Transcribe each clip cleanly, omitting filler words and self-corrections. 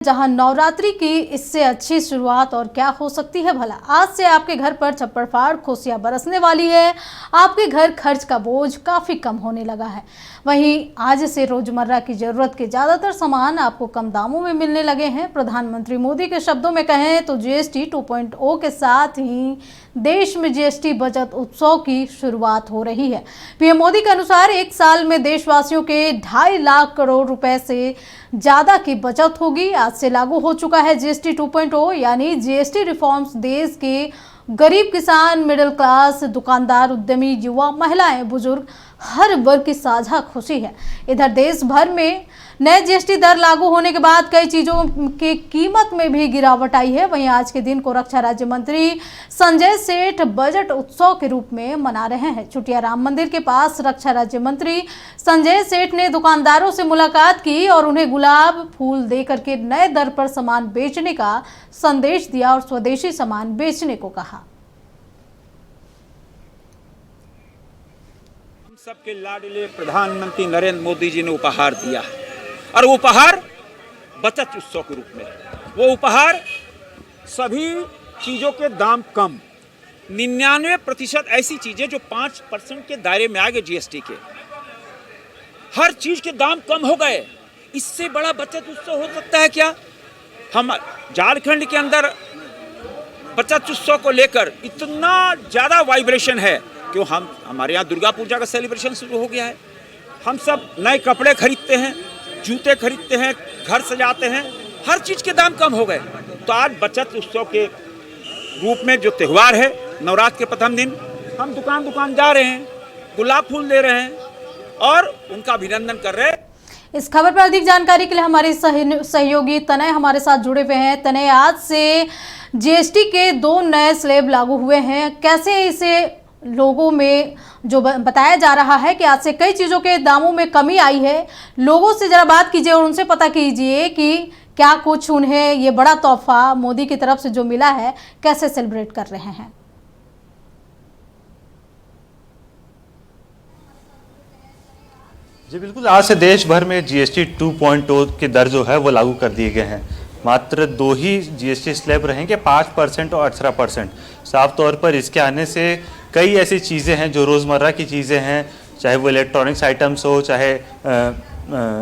जहां नवरात्रि की इससे अच्छी शुरुआत और क्या हो सकती है भला। आज से आपके घर पर छप्पर फाड़ खुशियां बरसने वाली है। आपके घर खर्च का बोझ काफी कम होने लगा है। वहीं आज से रोजमर्रा की जरूरत के ज्यादातर सामान आपको कम दामों में मिलने लगे हैं। प्रधानमंत्री मोदी के शब्दों में कहें तो जीएसटी 2.0 के साथ ही देश में जीएसटी बचत उत्सव की शुरुआत हो रही है। पीएम मोदी के अनुसार एक साल में देशवासियों के 2.5 लाख करोड़ रुपए से ज्यादा की बचत होगी। आज से लागू हो चुका है जीएसटी 2.0 यानी जीएसटी रिफॉर्म्स देश के गरीब किसान, मिडिल क्लास, दुकानदार, उद्यमी, युवा, महिलाएं, बुजुर्ग हर वर्ग की साझा खुशी है। इधर देश भर में नए जीएसटी दर लागू होने के बाद कई चीजों की कीमत में भी गिरावट आई है। वहीं आज के दिन को रक्षा राज्य मंत्री संजय सेठ बजट उत्सव के रूप में मना रहे हैं। चुटिया राम मंदिर के पास रक्षा राज्य मंत्री संजय सेठ ने दुकानदारों से मुलाकात की और उन्हें गुलाब फूल देकर के नए दर पर सामान बेचने का संदेश दिया और स्वदेशी सामान बेचने को कहा। हम सबके लाडले प्रधानमंत्री नरेंद्र मोदी जी ने उपहार दिया है और वो उपहार बचत उत्सव के रूप में। वो उपहार सभी चीजों के दाम कम, 99% ऐसी चीजें जो 5% के दायरे में आ गए जीएसटी के, हर चीज के दाम कम हो गए। इससे बड़ा बचत उत्सव हो सकता है क्या? हम झारखंड के अंदर बचत उत्सव को लेकर इतना ज्यादा वाइब्रेशन है कि हमारे यहाँ दुर्गा पूजा का सेलिब्रेशन शुरू हो गया है। हम सब नए कपड़े खरीदते हैं, जूते खरीदते हैं, घर सजाते हैं, हर चीज के दाम कम हो गए। तो आज बचत उत्सव के रूप में जो त्यौहार है, नवरात्र के प्रथम दिन हम दुकान दुकान जा रहे हैं, गुलाब फूल दे रहे हैं और उनका अभिनंदन कर रहे हैं। इस खबर पर अधिक जानकारी के लिए हमारे सहयोगी तनय हमारे साथ जुड़े हुए हैं। तनय, आज से जीएसटी के 2 नए स्लैब लागू हुए हैं, कैसे इसे लोगों में जो बताया जा रहा है कि आज से कई चीज़ों के दामों में कमी आई है, लोगों से जरा बात कीजिए और उनसे पता कीजिए कि क्या कुछ उन्हें ये बड़ा तोहफा मोदी की तरफ से जो मिला है कैसे सेलिब्रेट कर रहे हैं। जी बिल्कुल, आज से देश भर में जीएसटी 2.0 के दर जो है वो लागू कर दिए गए हैं। मात्र 2 ही जीएसटी स्लैब रहेंगे, 5% और 18%। साफ तौर पर इसके आने से कई ऐसी चीज़ें हैं जो रोज़मर्रा की चीज़ें हैं, चाहे वो इलेक्ट्रॉनिक्स आइटम्स हो, चाहे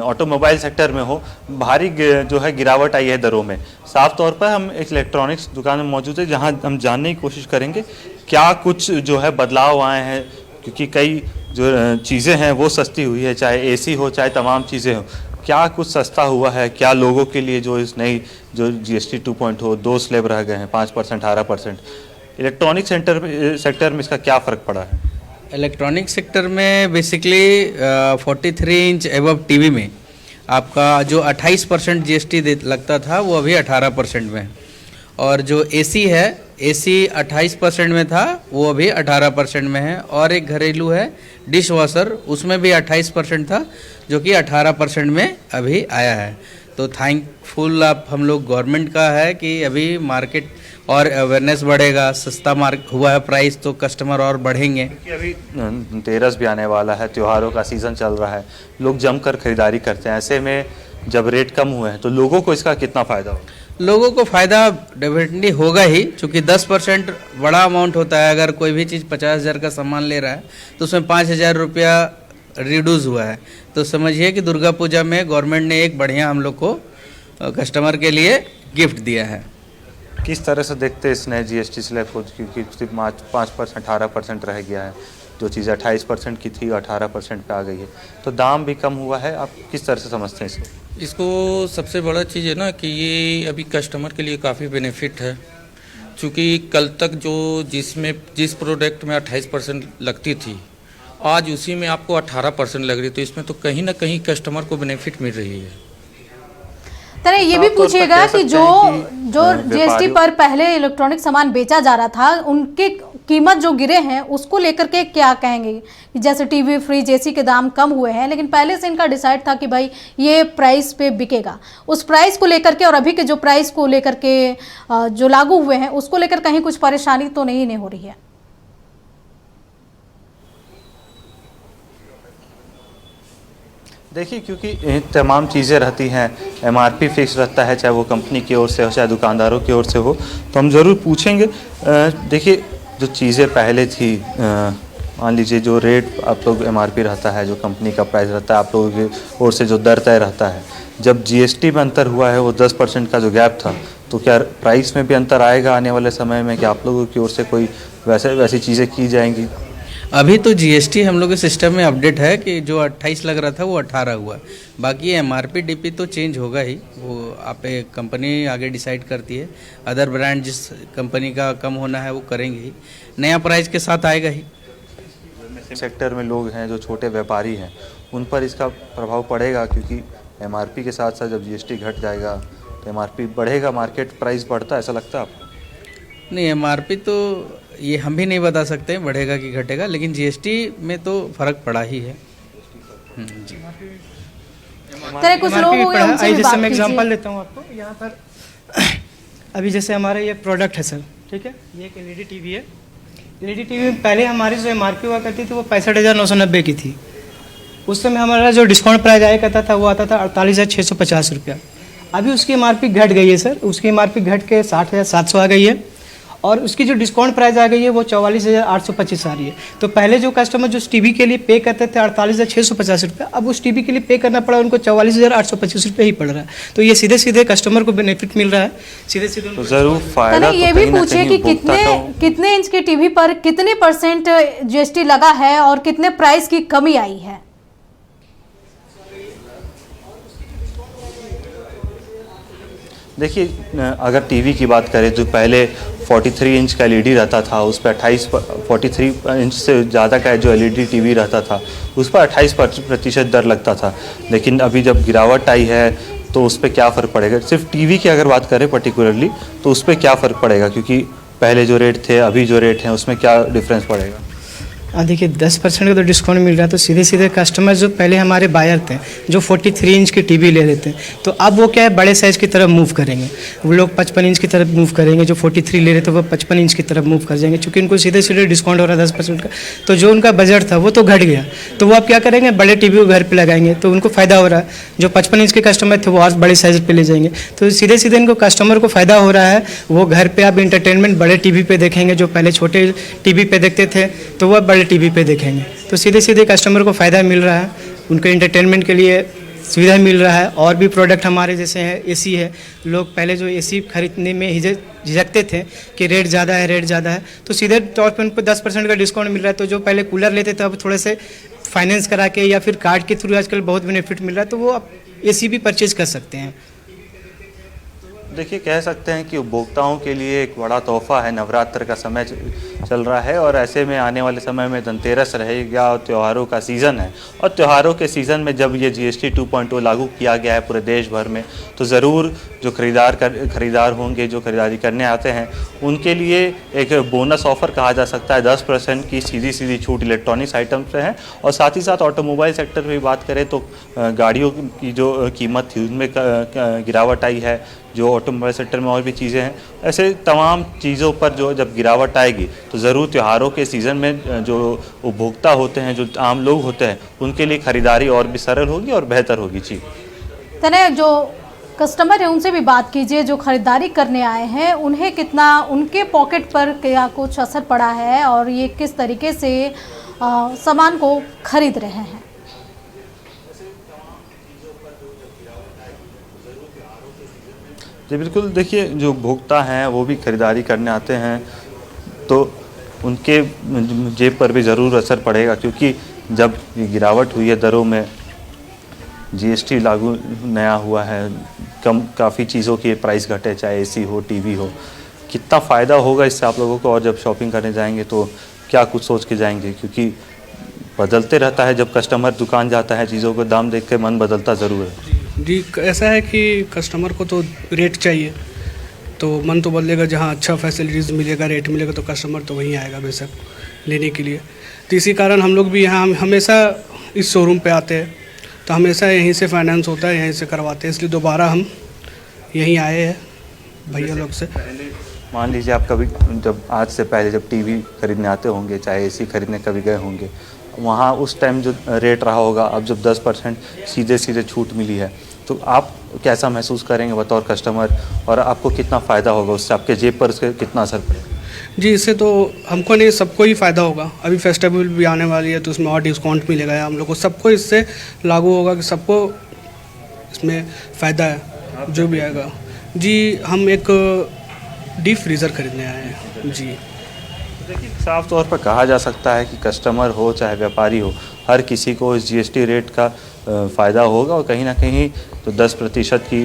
ऑटोमोबाइल सेक्टर में हो, भारी जो है गिरावट आई है दरों में। साफ तौर पर हम एक इलेक्ट्रॉनिक्स दुकान में मौजूद है जहां हम जानने की कोशिश करेंगे क्या कुछ जो है बदलाव आए हैं, क्योंकि कई जो चीज़ें हैं वो सस्ती हुई है, चाहे एसी हो, चाहे तमाम चीज़ें हो। क्या कुछ सस्ता हुआ है, क्या लोगों के लिए जो इस नई जो जीएसटी 2.0 2 स्लैब रह गए हैं, 5%, 18%, इलेक्ट्रॉनिक सेक्टर में इसका क्या फ़र्क पड़ा है? इलेक्ट्रॉनिक सेक्टर में बेसिकली 43 इंच एबव टीवी में आपका जो 28% जीएसटी लगता था वो अभी 18% में है। और जो एसी है, एसी 28% में था वो अभी 18% में है। और एक घरेलू है डिश वॉशर, उसमें भी 28% था जो कि 18% में अभी आया है। तो थैंकफुल आप हम लोग गवर्नमेंट का है कि अभी मार्केट और अवेयरनेस बढ़ेगा, सस्ता हुआ है प्राइस, तो कस्टमर और बढ़ेंगे। क्योंकि अभी धनतेरस भी आने वाला है, त्योहारों का सीज़न चल रहा है, लोग जमकर खरीदारी करते हैं। ऐसे में जब रेट कम हुए हैं तो लोगों को इसका कितना फ़ायदा होगा? लोगों को फ़ायदा डेफिनेटली होगा ही, चूँकि 10% बड़ा अमाउंट होता है। अगर कोई भी चीज़ 50,000 का सामान ले रहा है तो उसमें 5,000 रुपया रिड्यूस हुआ है। तो समझिए कि दुर्गा पूजा में गवर्नमेंट ने एक बढ़िया हम लोग को कस्टमर के लिए गिफ्ट दिया है। किस तरह से देखते हैं इस नए जीएसटी स्लैब को, क्योंकि सिर्फ 5%, 18% रह गया है, जो चीज़ 28% की थी 18% पे आ गई है, तो दाम भी कम हुआ है। आप किस तरह से समझते हैं इसको? सबसे बड़ा चीज़ है ना कि ये अभी कस्टमर के लिए काफ़ी बेनिफिट है, क्योंकि कल तक जिस प्रोडक्ट में 28% लगती थी, आज उसी में आपको 18% लग रही, तो इसमें तो कहीं ना कहीं कस्टमर को बेनिफिट मिल रही है। तरह ये भी पूछिएगा कि जो जीएसटी पर पहले इलेक्ट्रॉनिक सामान बेचा जा रहा था, उनकी कीमत जो गिरे हैं उसको लेकर के क्या कहेंगे? जैसे टीवी, फ्रिज, एसी के दाम कम हुए हैं, लेकिन पहले से इनका डिसाइड था कि भाई ये प्राइस पे बिकेगा। उस प्राइस को लेकर के और अभी के जो प्राइस को लेकर के जो लागू हुए हैं उसको लेकर कहीं कुछ परेशानी तो नहीं हो रही है? देखिए, क्योंकि ये तमाम चीज़ें रहती हैं, एमआरपी फिक्स रहता है, चाहे वो कंपनी की ओर से हो चाहे दुकानदारों की ओर से हो, तो हम ज़रूर पूछेंगे। देखिए, जो चीज़ें पहले थी, मान लीजिए जो रेट आप लोग एमआरपी रहता है, जो कंपनी का प्राइस रहता है, आप लोगों की ओर से जो दर तय रहता है, जब जीएसटी में अंतर हुआ है वो 10% का जो गैप था, तो क्या प्राइस में भी अंतर आएगा आने वाले समय में? क्या आप लोगों की ओर से कोई वैसी चीज़ें की जाएंगी? अभी तो जीएसटी हम लोग के सिस्टम में अपडेट है कि जो 28 लग रहा था वो 18 हुआ। बाकी एमआरपी डीपी तो चेंज होगा ही, वो आप कंपनी आगे डिसाइड करती है। अदर ब्रांड जिस कंपनी का कम होना है वो करेंगे ही, नया प्राइस के साथ आएगा ही। सेक्टर में लोग हैं जो छोटे व्यापारी हैं, उन पर इसका प्रभाव पड़ेगा, क्योंकि एमआरपी के साथ साथ जब जीएसटी घट जाएगा तो एमआरपी बढ़ेगा, मार्केट प्राइस बढ़ता है, ऐसा लगता है आपको? नहीं, एमआरपी तो ये हम भी नहीं बता सकते बढ़ेगा कि घटेगा, लेकिन जीएसटी में तो फर्क पड़ा ही है। जी। तरह कुछ लोग हो गए, उनसे भी जैसे बात मैं कीजिए। एग्जांपल देता हूँ आपको यहाँ पर। अभी जैसे हमारा ये प्रोडक्ट है सर, ठीक है, ये एक एलईडी टीवी है। एलईडी टीवी में पहले हमारी जो एमआरपी हुआ करती थी वो 65,990 की थी। उस समय हमारा जो डिस्काउंट प्राइस आया करता था वो आता था 48,650 रुपया। अभी उसकी एमआरपी घट गई है सर, उसकी एमआरपी घट के 60,700 आ गई है, और उसकी जो डिस्काउंट प्राइस आ गई है वो 44,825 आ रही है। तो पहले जो कस्टमर जो टीवी के लिए पे करते थे 48,650 रुपये, अब उस टीवी के लिए पे करना पड़ा उनको 44,825 रुपये ही पड़ रहा है। तो ये सीधे सीधे कस्टमर को बेनिफिट मिल रहा है, सीधे सीधे तो ज़रूर फायदा तने तो ये भी कहीं ना पूछिए कहीं कि उपभोक्ता का कितने इंच के टीवी पर कितने % जीएसटी लगा है और कितने प्राइस की कमी आई है? देखिए, अगर टीवी की बात करें तो पहले 43 इंच का एलईडी रहता था, उस पर 43 इंच से ज़्यादा का जो एलईडी टीवी रहता था उस पर 28% दर लगता था। लेकिन अभी जब गिरावट आई है तो उस पर क्या फ़र्क पड़ेगा? सिर्फ टीवी की अगर बात करें पर्टिकुलरली तो उस पर क्या फ़र्क पड़ेगा, क्योंकि पहले जो रेट थे अभी जो रेट हैं उसमें क्या डिफरेंस पड़ेगा? देखिए 10% का तो डिस्काउंट मिल रहा है, तो सीधे सीधे कस्टमर जो पहले हमारे बायर थे जो 43 इंच की टीवी ले रहे थे, तो अब वो क्या है बड़े साइज़ की तरफ मूव करेंगे। वो लोग 55 इंच की तरफ मूव करेंगे, जो 43 ले रहे थे वो 55 इंच की तरफ मूव कर जाएंगे, क्योंकि उनको सीधे सीधे डिस्काउंट हो रहा है 10% का। तो जो उनका बजट था वो तो घट गया, तो वो अब क्या करेंगे बड़े टीवी को घर पर लगाएंगे, तो उनको फ़ायदा हो रहा है। जो 55 इंच के कस्टमर थे वो आज बड़े साइज़ पर ले जाएंगे, तो सीधे सीधे इनको कस्टमर को फ़ायदा हो रहा है। वो घर पर अब इंटरटेनमेंट बड़े टीवी पे देखेंगे, जो पहले छोटे टीवी पे देखते थे तो वह बड़े टीवी पे देखेंगे। तो सीधे सीधे कस्टमर को फ़ायदा मिल रहा है, उनके इंटरटेनमेंट के लिए सुविधा मिल रहा है। और भी प्रोडक्ट हमारे जैसे हैं, एसी है। लोग पहले जो एसी खरीदने में झिझकते थे कि रेट ज़्यादा है, तो सीधे तौर पर उनको 10% का डिस्काउंट मिल रहा है। तो जो पहले कूलर लेते थे अब थोड़े से फाइनेंस करा के या फिर कार्ड के थ्रू आजकल बहुत बेनिफिट मिल रहा है, तो वो अब एसी भी परचेज कर सकते हैं। देखिए, कह सकते हैं कि उपभोक्ताओं के लिए एक बड़ा तोहफा है। नवरात्र का समय चल रहा है और ऐसे में आने वाले समय में धनतेरस रहेगा और त्योहारों का सीज़न है, और त्योहारों के सीज़न में जब ये जीएसटी 2.0 लागू किया गया है पूरे देश भर में, तो ज़रूर जो खरीदार होंगे, जो खरीदारी करने आते हैं, उनके लिए एक बोनस ऑफ़र कहा जा सकता है। 10% की सीधी छूट इलेक्ट्रॉनिक्स आइटम से है। और साथ ही साथ ऑटोमोबाइल सेक्टर में बात करें तो गाड़ियों की जो कीमत थी उनमें गिरावट आई है। जो ऑटोमोबाइल सेक्टर में और भी चीज़ें हैं, ऐसे तमाम चीज़ों पर जो जब गिरावट आएगी तो ज़रूर त्योहारों के सीज़न में जो उपभोक्ता होते हैं, जो आम लोग होते हैं, उनके लिए ख़रीदारी और भी सरल होगी और बेहतर होगी। जी तने जो कस्टमर है उनसे भी बात कीजिए, जो खरीदारी करने आए हैं उन्हें कितना उनके पॉकेट पर क्या कुछ असर पड़ा है और ये किस तरीके से सामान को खरीद रहे हैं? जी बिल्कुल, देखिए जो उपभोक्ता हैं वो भी खरीदारी करने आते हैं तो उनके जेब पर भी ज़रूर असर पड़ेगा, क्योंकि जब गिरावट हुई है दरों में, जीएसटी लागू नया हुआ है, काफ़ी चीज़ों के प्राइस घटे, चाहे एसी हो, टीवी हो, कितना फ़ायदा होगा इससे आप लोगों को। और जब शॉपिंग करने जाएंगे तो क्या कुछ सोच के जाएंगे, क्योंकि बदलते रहता है। जब कस्टमर दुकान जाता है चीज़ों को दाम देख के मन बदलता ज़रूर है। जी, ऐसा है कि कस्टमर को तो रेट चाहिए, तो मन तो बदलेगा। जहाँ अच्छा फैसिलिटीज़ मिलेगा, रेट मिलेगा, तो कस्टमर तो वहीं आएगा बेशक लेने के लिए। तो इसी कारण हम लोग भी यहाँ हमेशा इस शोरूम पे आते हैं, तो हमेशा यहीं से फाइनेंस होता है, यहीं से करवाते हैं, इसलिए दोबारा हम यहीं आए हैं भैया लोग से। मान लीजिए आप कभी जब आज से पहले जब टीवी खरीदने आते होंगे, चाहे एसी खरीदने कभी गए होंगे, वहाँ उस टाइम जो रेट रहा होगा, अब जब 10% सीधे सीधे छूट मिली है, तो आप कैसा महसूस करेंगे बतौर कस्टमर, और आपको कितना फ़ायदा होगा उससे, आपके जेब पर उसके कितना असर पड़ेगा? जी, इससे तो हमको नहीं, सबको ही फ़ायदा होगा। अभी फेस्टिवल भी आने वाली है तो उसमें और डिस्काउंट मिलेगा हम लोग को, सबको इससे लागू होगा कि सबको इसमें फ़ायदा है जो भी आएगा। जी, हम एक डीप फ्रीज़र खरीदने आए हैं जी। देखिए, साफ तौर पर कहा जा सकता है कि कस्टमर हो चाहे व्यापारी हो, हर किसी को इस जीएसटी रेट का फ़ायदा होगा, और कहीं ना कहीं तो 10% की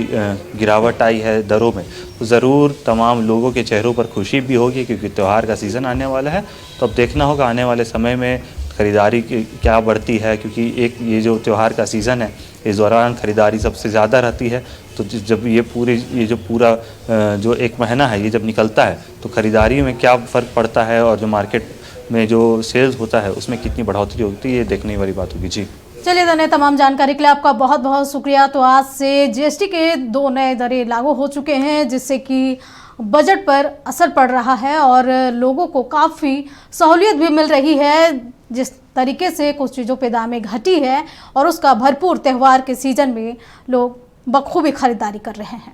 गिरावट आई है दरों में, तो ज़रूर तमाम लोगों के चेहरों पर खुशी भी होगी, क्योंकि त्यौहार का सीज़न आने वाला है। तो अब देखना होगा आने वाले समय में ख़रीदारी क्या बढ़ती है, क्योंकि एक ये जो त्यौहार का सीज़न है, इस दौरान ख़रीदारी सबसे ज़्यादा रहती है। तो जब ये पूरा जो एक महीना है ये जब निकलता है, तो ख़रीदारी में क्या फ़र्क पड़ता है, और जो मार्केट में जो सेल्स होता है उसमें कितनी बढ़ोतरी होती है, ये देखने वाली बात होगी जी। चलिए धन्य, तमाम जानकारी के लिए आपका बहुत बहुत शुक्रिया। तो आज से जीएसटी के 2 नए दरें लागू हो चुके हैं, जिससे कि बजट पर असर पड़ रहा है और लोगों को काफ़ी सहूलियत भी मिल रही है। जिस तरीके से कुछ चीज़ों पे दामें घटी है और उसका भरपूर त्यौहार के सीज़न में लोग बखूबी खरीदारी कर रहे हैं।